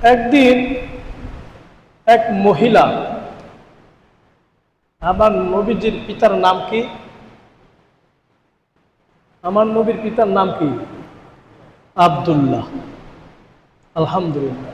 একদিন এক মহিলা, আমার নবীজির পিতার নাম কি? আমার নবীর পিতার নাম কি? আব্দুল্লাহ। আলহামদুলিল্লাহ।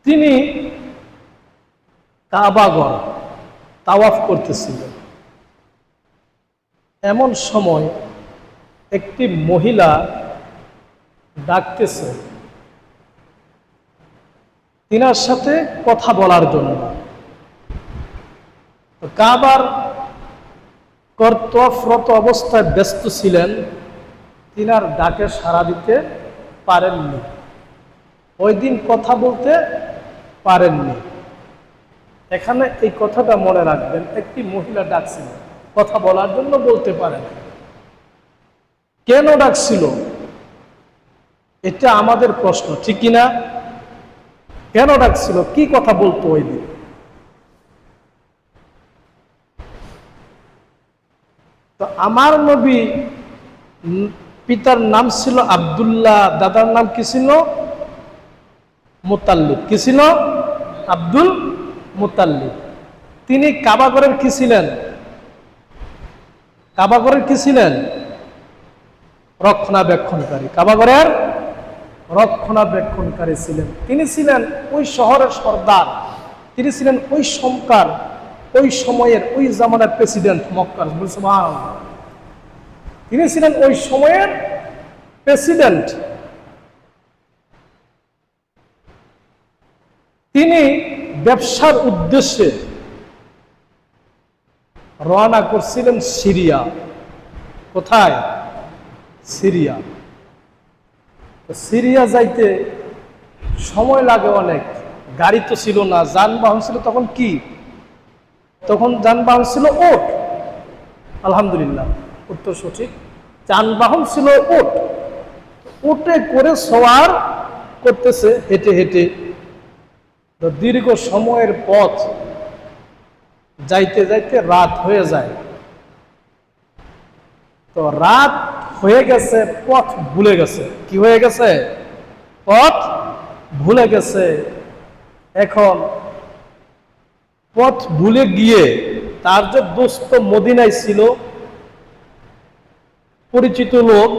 তিনি কাবাঘর তাওয়াফ করতেছিলেন। এমন সময় একটি মহিলা ডাকতেছে তিনার সাথে কথা বলার জন্য। কাবার কর্তব্যরত অবস্থায় ব্যস্ত ছিলেন, তিনার ডাকে সাড়া দিতে পারেননি, ওই দিন কথা বলতে পারেননি। এখানে এই কথাটা মনে রাখবেন, একটি মহিলা ডাকছিল, কথা বলার জন্য বলতে পারেন। কেন ডাকছিল? এটা আমাদের প্রশ্ন, ঠিক কিনা? কেন ডাকছিল? কি কথা বলতো ওই দিন? তো আমার নবী পিতার নাম ছিল আব্দুল্লাহ, দাদার নাম কি ছিল? মুতাল্লিব। কি ছিল? আব্দুল মুতাল্লিব। তিনি কাবাঘরের কি ছিলেন? কাবাঘরের কি ছিলেন? রক্ষণাবেক্ষণকারী। কাবাঘরের রক্ষণাবেক্ষণকারী ছিলেন। তিনি ছিলেন ওই শহরের সর্দার, তিনি ছিলেন ওই সমকার, ওই সময়ের, ওই জামানার প্রেসিডেন্ট মক্কার। তিনি ছিলেন ওই সময়ের প্রেসিডেন্ট। তিনি ব্যবসার উদ্দেশ্যে রওনা করছিলেন সিরিয়া। কোথায়? সিরিয়া। সিরিয়া যাইতে সময় লাগে অনেক, গাড়ি তো ছিল না, যানবাহন ছিল তখন কি? তখন যানবাহন ছিল ওট। আলহামদুলিল্লাহ, উত্তর সঠিক। যানবাহন ছিল ওট। ওটে করে সওয়ার করতেছে হেঁটে হেঁটে। দীর্ঘ সময়ের পথ যাইতে যাইতে রাত হয়ে যায়। তো রাত হয়ে গেছে, পথ ভুলে গেছে। কি হয়ে গেছে? পথ ভুলে গেছে। এখন পথ ভুলে গিয়ে তার যে দোস্ত মদিনায় ছিল, পরিচিত লোক,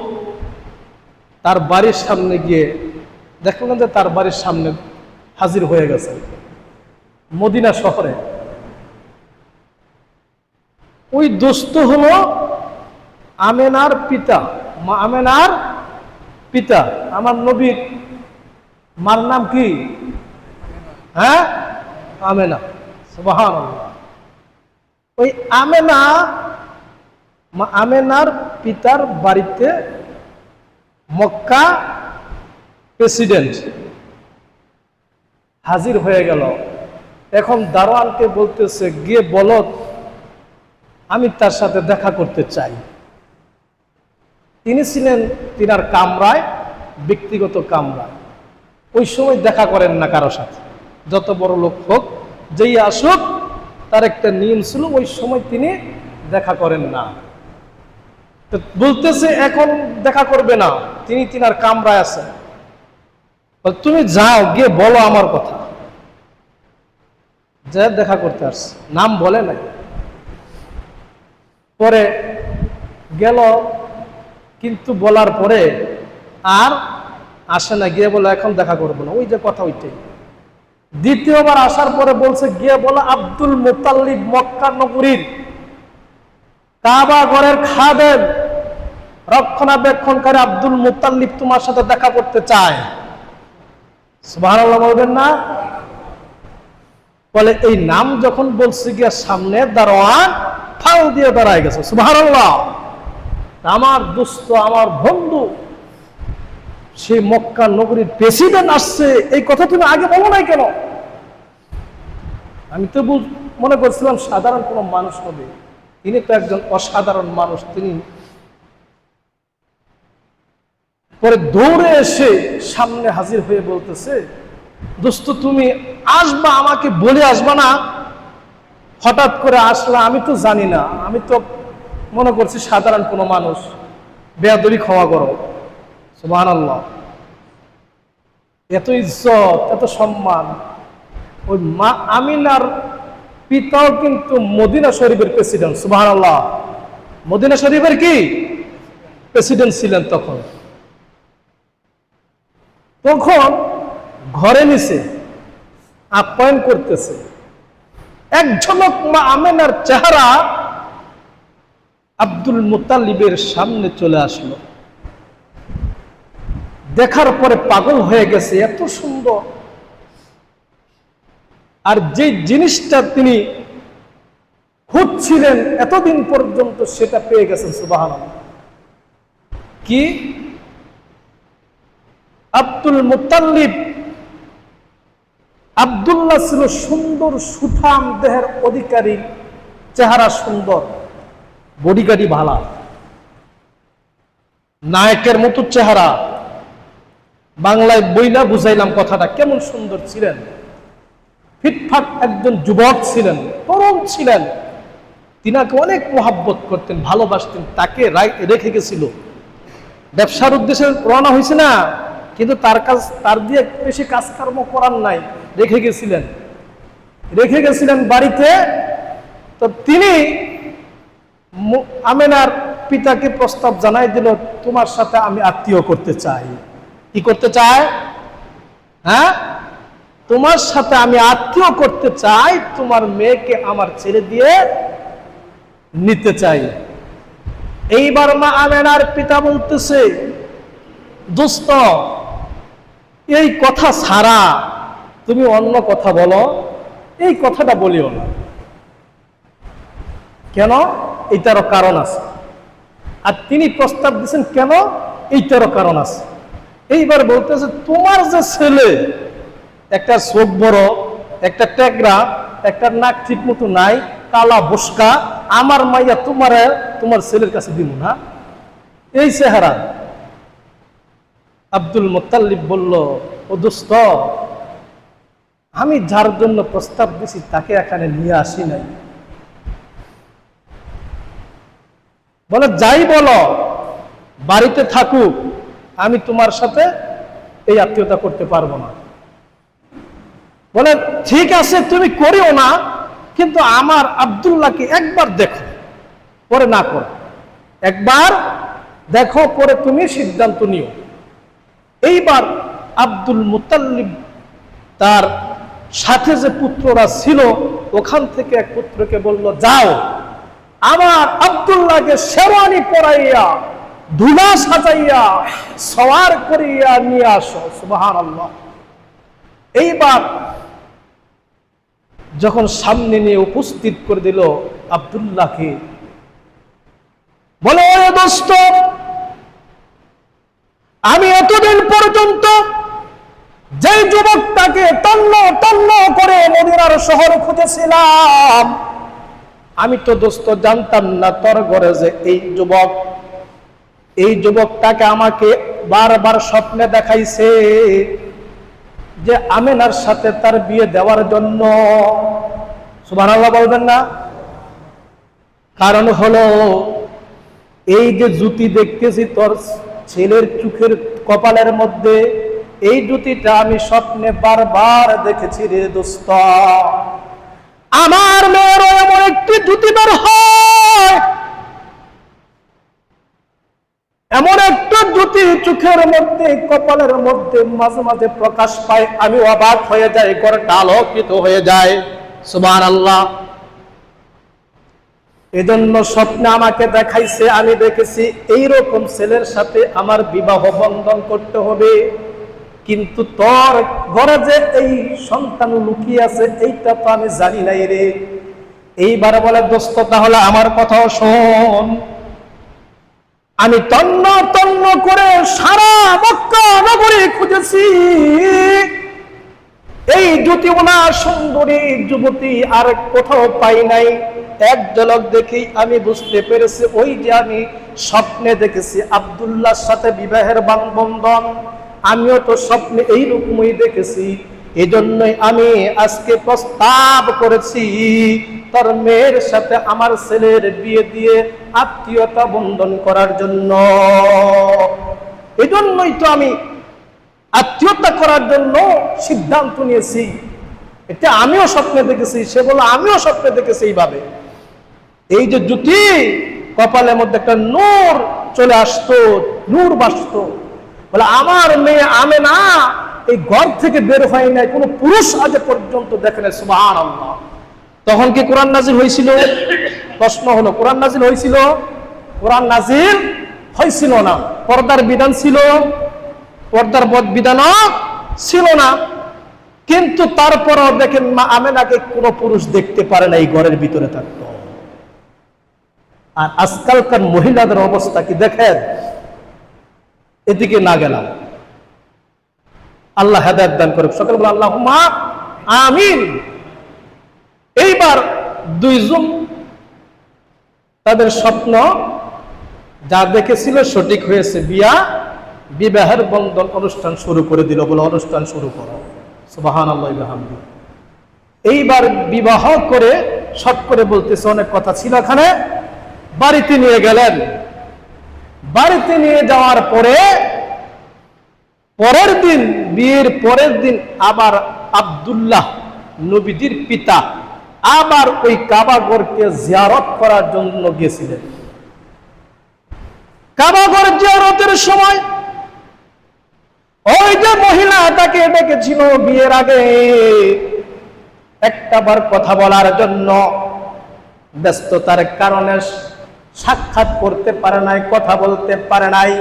তার বাড়ির সামনে গিয়ে দেখলেন যে তার বাড়ির সামনে হাজির হয়ে গেছে মদিনা শহরে। ওই দোস্ত হলো আমেনার পিতা, মা আমেনার পিতা। আমার নবীর মার নাম কি? হ্যাঁ, আমেনা। সুবহানাল্লাহ। ওই আমেনা, মা আমেনার পিতার বাড়িতে মক্কা প্রেসিডেন্ট হাজির হয়ে গেল। এখন দারোয়ানকে বলতেছে, গিয়ে বলো আমি তার সাথে দেখা করতে চাই। তিনি ছিলেন তিনার কামরায়, ব্যক্তিগত কামরায়। ওই সময় দেখা করেন না কারো সাথে, যত বড় লোক হোক, যেই আসুক, তার একটা নিয়ম ছিল, ওই সময় তিনি দেখা করেন না। তো বলতেছে এখন দেখা করবে না, তিনি তিনার কামরায় আছেন। তুমি যাও, গিয়ে বলো আমার কথা, যে দেখা করতে আসছে। নাম বলে নাই। পরে গেল, কিন্তু বলার পরে আর আসে না। গিয়ে বলে এখন দেখা করবো না, ওই যে কথা ওইটাই। দ্বিতীয়বার আসার পরে বলছে, গিয়ে বলে আব্দুল মুতাল্লিব, মক্কা নগরীর কাবা ঘরের খাদেম, রক্ষণাবেক্ষণকারী আব্দুল মুতাল্লিব তোমার সাথে দেখা করতে চায়। সুবহানাল্লাহ বলবেন না? বলে এই নাম যখন বলছে, গিয়া সামনে দারোয়ান ফাল দিয়ে দাঁড়ায় গেছে। সুবহানাল্লাহ। আমার দোস্ত, আমার বন্ধু, সেই মক্কা নগরীর প্রেসিডেন্ট আসছে, এই কথা তুমি আগে বলো নাই কেন? আমি তো মনে করছিলাম সাধারণ কোনো মানুষ হবে, তিনি তো একজন অসাধারণ মানুষ। তিনি পরে দৌড়ে এসে সামনে হাজির হয়ে বলতেছে, দোস্ত তুমি আসবা, আমাকে বলে আসবা না, হঠাৎ করে আসলা, আমি তো জানি না, আমি তো মনে করছি সাধারণ কোনো মানুষ, বেয়াদবি ক্ষমা করো। সুবহানাল্লাহ। এত ইজ্জত, এত সম্মান। ওই মা আমিনার পিতাও কিন্তু মদিনা শরীফের প্রেসিডেন্ট। সুবহানাল্লাহ, মদিনা শরীফের কি প্রেসিডেন্ট ছিলেন তখন। তখন ঘরে নিছে, আপ্যায়ন করতেছে। এক ঝলক মা আমিনার চেহারা আব্দুল মুত্তালিবের সামনে চলে আসলো। দেখার পরে পাগল হয়ে গেছে, এত সুন্দর। আর যে জিনিসটা তিনি খুঁজছিলেন এতদিন পর্যন্ত সেটা পেয়ে গেছেন। সুবহানাল্লাহ। কি? আব্দুল মুত্তালিব, আব্দুল্লাহ ছিল সুন্দর সুঠাম দেহের অধিকারী, চেহারা সুন্দর, বডিগার্ডি ভালা, নায়কের মতো চেহারা। বাংলায় বইলা বুঝাইলাম কথাটা, কেমন সুন্দর ছিলেন। ফিটফাট একজন যুবক ছিলেন, তরুণ ছিলেন। তিনাকে অনেক মোহাব্বত করতেন, ভালোবাসতেন। তাকে রেখে গেছিল, ব্যবসার উদ্দেশ্যে রওনা হয়েছে না, কিন্তু তার দিয়ে বেশি কাজকর্ম করার নাই, রেখে গেছিলেন বাড়িতে। তো তিনি আমিনার পিতাকে প্রস্তাব জানাই দিল, তোমার সাথে আমি আত্মীয় করতে চাই। কি করতে চায়? হ্যাঁ, তোমার সাথে আমি আত্মীয় করতে চাই, তোমার মেয়েকে আমার ছেড়ে দিয়ে নিতে চাই। এইবার মা আমিনার পিতা বলতেছে, দোস্ত, এই কথা ছাড়া তুমি অন্য কথা বলো, এই কথাটা বলিও না। কেন? এইটারও কারণ আছে। আর তিনি প্রস্তাব দিচ্ছেন কেন? এইটারও কারণ আছে। এইবার বলতেছে, তোমার যে ছেলে, একটা চোখ বড়, একটা টেকরা, একটা নাক ঠিক মতো নাই, কালা বসকা, আমার মাইয়া তোমার ছেলের কাছে দিব না, এই চেহারা। আব্দুল মুত্তালিব বলল, ও দোস্ত, আমি যার জন্য প্রস্তাব দিছি তাকে এখানে নিয়ে আসি নাই। বলে, যাই বলো, বাড়িতে থাকুক, আমি তোমার সাথে এই আত্মীয়তা করতে পারবো না। বলে, ঠিক আছে, তুমি করিও না, কিন্তু আমার আব্দুল্লাহকে একবার দেখো, পরে না করো। একবার দেখো, পরে তুমি সিদ্ধান্ত নিও। এইবার আব্দুল মুত্তালিব তার সাথে যে পুত্ররা ছিল ওখান থেকে এক পুত্রকে বলল, যাও, আমার আব্দুল্লাহকে শেরওয়ানি পরাইয়া, ধুলা সাজাইয়া, সওয়ার করিয়া নিয়ে আসো। সুবহানাল্লাহ। এইবার যখন সামনে নিয়ে উপস্থিত করে দিল আব্দুল্লাহকে, বলে, ও দোস্ত, আমি এতদিন পর্যন্ত যে যুবকটাকে তন্ন তন্ন করে মদিনার শহর খুঁজেছিলাম, আমি তো দোস্ত জানতাম না তোর ঘরে যে এই যুবকটাকে আমাকে বারবার স্বপ্নে দেখাইছে যে আমিনার সাথে তার বিয়ে দেওয়ার জন্য। সুবহানাল্লাহ বলবেন না? কারণ হলো, এই যে জুতি দেখতেছি তোর ছেলের চোখের কপালের মধ্যে, এই জুতিটা আমি স্বপ্নে বারবার দেখেছি রে দোস্ত। আমার মেয়েরও এমন একটি জুতি বের হয়, এমন একটা জুতি চোখের মধ্যে, কপালের মধ্যে মাঝে মাঝে প্রকাশ পায়, আমি অবাক হয়ে যাই, ঘরটা আলোকিত হয়ে যায়। সুবহানাল্লাহ। এজন্য স্বপ্নে আমাকে দেখাইছে, আমি দেখেছি এইরকম ছেলের সাথে আমার বিবাহ বন্ধন করতে হবে। কিন্তু তোর ঘরে যে এই সন্তান লুকিয়ে আছে এইটা তো আমি জানি নাই রে। এইবার বলে, দোস্ত, তাহলে আমার কথাও শোন। আমি তন্ন তন্ন করে সারা মক্কা নগরী খুঁজেছি, এই জ্যোতিওনা সুন্দরী যুবতী আর কোথাও পাই নাই। এক ঝলক দেখি আমি বুঝতে পেরেছি, ওই যে আমি স্বপ্নে দেখেছি আব্দুল্লাহর সাথে বিবাহের বন্ধন, আমিও তো স্বপ্নে এইরকমই দেখেছি। এজন্যই আমি আজকে প্রস্তাব করেছি তোর মেয়ের সাথে আমার ছেলের বিয়ে দিয়ে আত্মীয়তা বন্ধন করার জন্য। এজন্যই তো আমি আত্মীয়তা করার জন্য সিদ্ধান্ত নিয়েছি। এটা আমিও স্বপ্নে দেখেছি। সে বলল আমিও স্বপ্নে দেখেছি এইভাবে। এই যে জুতি, কপালের মধ্যে একটা নূর চলে আসতো, নূর বাসতো। বলে আমার মেয়ে আমেনা এই ঘর থেকে বের হয় নাই, কোনো পুরুষ আজ পর্যন্ত দেখে নাই। সুবহানাল্লাহ। তখন কি কোরআন নাজিল হয়েছিল? প্রশ্ন হলো, কোরআন নাজিল হয়েছিল? কোরআন নাজিল হয়েছিল না। পর্দার বিধান ছিল? পর্দার বিধানও ছিল না। কিন্তু তারপরও দেখেন মা আমেনাকে কোনো পুরুষ দেখতে পারে না, এই ঘরের ভিতরে থাকতো। আর আজকালকার মহিলাদের অবস্থা কি দেখেন। এদিকে না গেলাম, আল্লাহ হেদায়েত দান করুক। সকলে বলে আল্লাহুম্মা আমিন। এইবার দুইজন তাদের স্বপ্ন যা দেখেছিল সঠিক হয়েছে। বিবাহের বন্ধন অনুষ্ঠান শুরু করে দিল। বলে অনুষ্ঠান শুরু করো। সুবহানাল্লাহ ওয়া বিহামদিহি। এইবার বিবাহ করে শর্ট করে বলতেছে, অনেক কথা ছিল এখানে। বাড়িতে নিয়ে গেলেন। বাড়িতে নিয়ে যাওয়ার পরে পরের দিন, বিয়ের পরের দিন আবার আব্দুল্লাহ নবীজির পিতা আবার ওই কাবাঘরকে জিয়ারত করার জন্য গেছিলেন। কাবাঘর জিয়ারতের সময় ওই যে মহিলা তাকে ডেকেছিল বিয়ের আগে, একটাবার কথা বলার জন্য ব্যস্ততার কারণে সাক্ষাৎ করতে পারে নাই, কথা বলতে পারে নাই।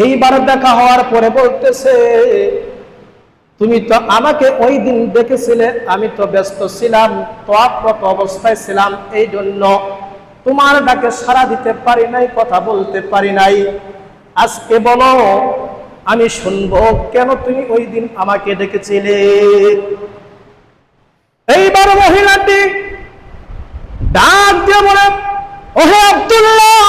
এইবার দেখা হওয়ার পরে বলতেছে, তুমি তো আমাকে ওই দিন দেখেছিলে, আমি তো ব্যস্ত ছিলাম, তোয়াক্রত অবস্থায় ছিলাম, এই জন্য তোমার ডাকে সাড়া দিতে পারি নাই, কথা বলতে পারি নাই। আজকে বলো, আমি শুনবো কেন তুমি ওই দিন আমাকে ডেকেছিলে। এইবার মহিলাটি ডাক দিয়ে বলে, ওহে আব্দুল্লাহ,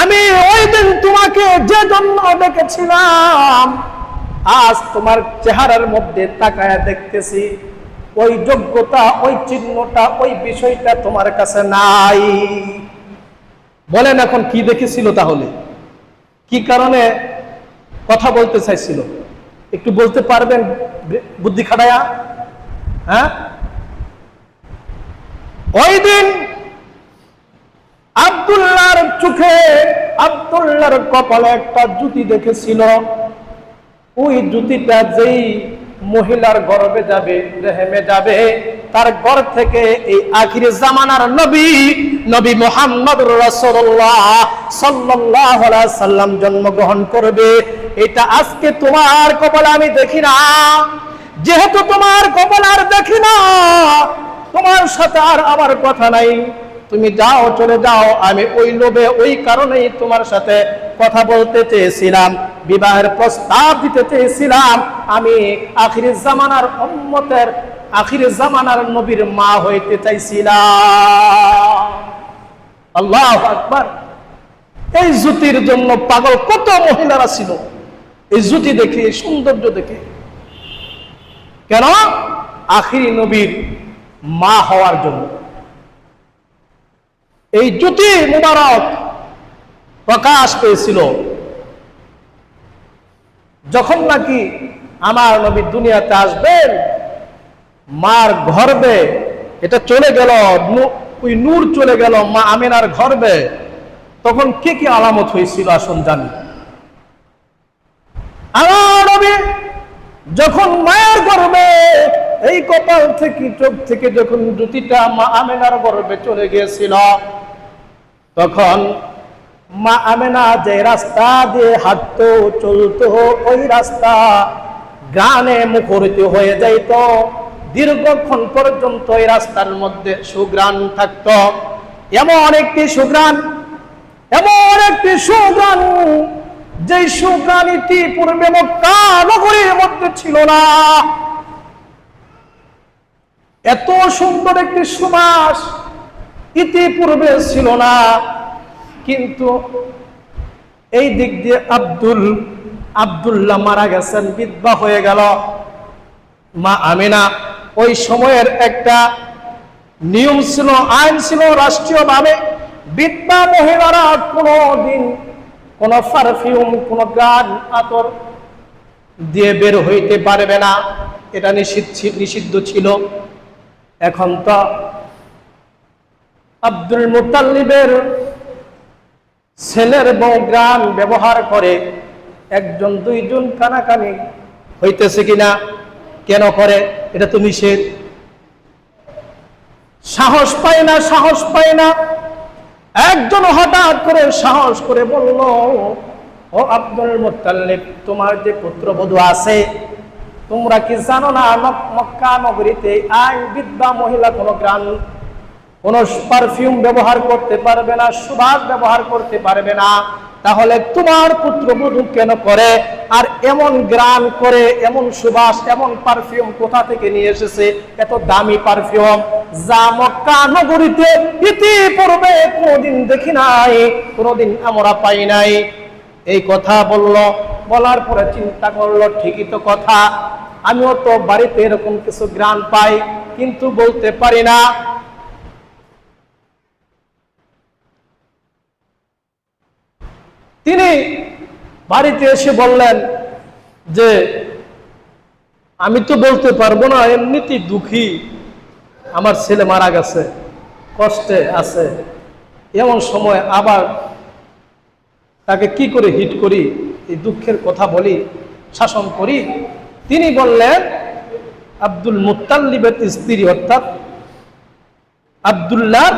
আমি ওই দিন তোমাকে যে জন্য ডেকেছিলাম, আজ তোমার চেহারার মধ্যে তাকায়া দেখতেছি ওই যোগ্যতা, ওই চিহ্নটা, ওই বিষয়টা তোমার কাছে নাই। বলেন এখন কি দেখেছিল? তাহলে কি কারণে কথা বলতে চাইছিল? একটু বলতে পারবেন বুদ্ধি খাটায়া? হ্যাঁ, ওই দিন আব্দুল্লাহর চোখে, আব্দুল্লাহর কপালে একটা জুতি দেখেছিল। ওই জুতিটা যেই মহিলার গর্ভে যাবে, রেহেমে যাবে, তার ঘর থেকে এই আখির জামানার নবী মুহাম্মদুর রাসূলুল্লাহ সাল্লাল্লাহু আলাইহি সাল্লাম জন্মগ্রহণ করবে। এটা আজকে তোমার কপালে আমি দেখি না। যেহেতু তোমার কপালে আর দেখি না, তোমার সাথে আর আমার কথা নাই, তুমি যাও, চলে যাও। আমি ওই লোভে, ওই কারণেই তোমার সাথে কথা বলতে চেয়েছিলাম, বিবাহের প্রস্তাব দিতে চেয়েছিলাম। আমি আখির জামানার উম্মতের, আখির জামানার নবীর মা হইতে চাইছিলাম। আল্লাহু আকবার। এই জুতির জন্য পাগল কত মহিলারা ছিল, এই জুতি দেখে, এই সৌন্দর্য দেখে। কেন? আখির নবীর মা হওয়ার জন্য। এই জুতি মুবারক প্রকাশ পেয়েছিল যখন নাকি আমার নবী দুনিয়াতে আসবেন। মার গর্ভে এটা চলে গেল, ওই নূর চলে গেল মা আমিনার গর্ভে। তখন কি কি আলামত হয়েছিল আসুন জানি। আমার নবী যখন মায়ের গর্ভে, এই কপাল থেকে, চোখ থেকে যখন জুতিটা মা আমিনার গর্ভে চলে গিয়েছিল, তখন মা আমেনা যে রাস্তা দিয়ে হাঁটতো, চলতো, ওই রাস্তা গানে মুখরিত হয়ে যাইত। দীর্ঘক্ষণ পর্যন্ত এই রাস্তার মধ্যে সুঘ্রাণ থাকত। এমন একটি সুঘ্রাণ, এমন একটি সুঘ্রাণ, যে সুঘ্রাণ ইতিপূর্বে মক্কা নগরীর মধ্যে ছিল না। এত সুন্দর একটি সুবাস ইতিপূর্বে ছিল না। কিন্তু এই দিক দিয়ে আব্দুল্লাহ মারা গেছেন, বিধবা হয়ে গেল মা আমিনা। ওই সময়ের একটা নিয়ম ছিল, আইন ছিল রাষ্ট্রীয়ভাবে, বিধবা মহিলারা কোনোদিন কোন পারফিউম, কোন গান, আতর দিয়ে বের হইতে পারবে না, এটা নিষিদ্ধ ছিল। এখন তো আব্দুল মুত্তালিবের ছেলের বউ গ্রাম ব্যবহার করে, একজন দুইজন কানাকানি হইতেছে কিনা, কেন করে? এটা তো নিষেধ। সাহস পায় না। একজন হঠাৎ করে সাহস করে বলল, ও আব্দুল মুত্তালিব, তোমার যে পুত্রবধূ আছে, তোমরা কি জানো না মক্কা নগরীতে আইন বিদ্যা মহিলা কোনো গ্রাম, কোন পারফিউম ব্যবহার করতে পারবে না, সুবাস ব্যবহার করতে পারবে না। তাহলে তোমার পুত্রবধূ কেন করে? আর এমন গ্রাম করে, এমন সুবাস, এমন পারফিউম কোথা থেকে নিয়ে এসেছে? এত দামি পারফিউম যা মক্কা নগরীতে ইতিপূর্বে কোনোদিন দেখি নাই, কোনোদিন আমরা পাই নাই। এই কথা বলার পরে চিন্তা করলো, ঠিকই তো কথা, আমিও তো বাড়িতে এরকম কিছু গ্রাম পাই, কিন্তু বলতে পারি না। তিনি বাড়িতে এসে বললেন যে আমি তো বলতে পারবো না, এমনিতেই দুঃখী, আমার ছেলে মারা গেছে, কষ্টে আছে, এমন সময় আবার তাকে কি করে হিট করি, এই দুঃখের কথা বলি, শাসন করি। তিনি বললেন, আব্দুল মুত্তালিবের স্ত্রী অর্থাৎ আব্দুল্লাহর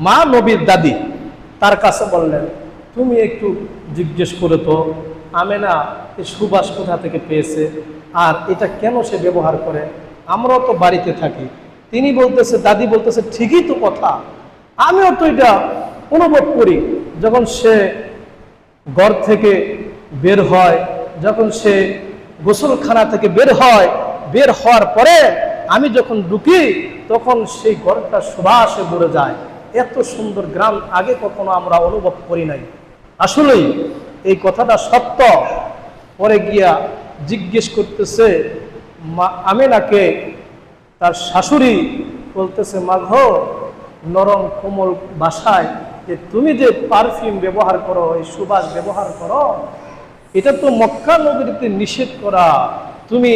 মা, নবীর দাদি, তার কাছে বললেন, তুমি একটু জিজ্ঞেস করে তো আমেনা এই সুবাস কোথা থেকে পেয়েছে, আর এটা কেন সে ব্যবহার করে, আমরাও তো বাড়িতে থাকি। তিনি বলতেছে, দাদি বলতেছে, ঠিকই তো কথা, আমিও তো এটা অনুভব করি। যখন সে ঘর থেকে বের হয়, যখন সে গোসলখানা থেকে বের হয়, বের হওয়ার পরে আমি যখন ঢুকি, তখন সেই ঘরটা সুবাসে ভরে যায়। এত সুন্দর গ্রাম আগে কখনো আমরা অনুভব করি নাই। আসলেই এই কথাটা সত্য। পরে গিয়া জিজ্ঞেস করতেছে আমেনাকে, তার শাশুড়ি বলতেছে, মাঘ নরম কোমল ভাষায়, যে তুমি যে পারফিউম ব্যবহার করো, এই সুবাস ব্যবহার করো, এটা তো মক্কা নগরীতে নিষেধ করা, তুমি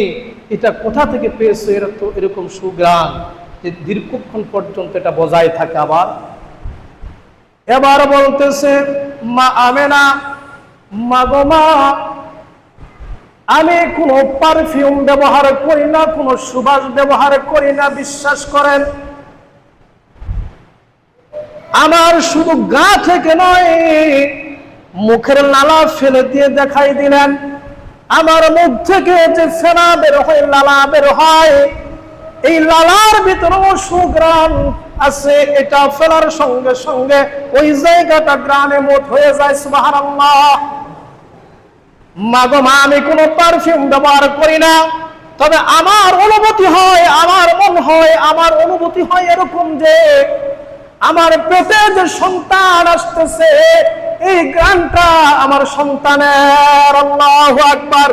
এটা কোথা থেকে পেয়েছো? এরা তো এরকম সুগ্রাম যে দীর্ঘক্ষণ পর্যন্ত এটা বজায় থাকে। এবার বলতেছে মা আমেনা, মাগো মা, আমি কোনো পারফিউম ব্যবহার করি না, কোনো সুবাস ব্যবহার করি না, বিশ্বাস করেন। আমার শুধু গা থেকে নয়, মুখের লালা ফেলে দিয়ে দেখাই দিলেন, আমার মুখ থেকে যে ফেনা বের হয়, লালা বের হয়, এই লালার ভিতরেও সুগ্রাম আছে। এটা ফেলার সঙ্গে সঙ্গে ওই জায়গাটা গ্রামে মত হয়ে যায়। সুবহানাল্লাহ। মাগো মা, আমি কোনো পারফিউম ব্যবহার করি না, তবে আমার অনুভূতি হয়, আমার মন হয়, আমার অনুভূতি হয় এরকম যে আমার পেটে যে সন্তান আসতেছে, এই গ্রামটা আমার সন্তানের। আল্লাহু আকবার।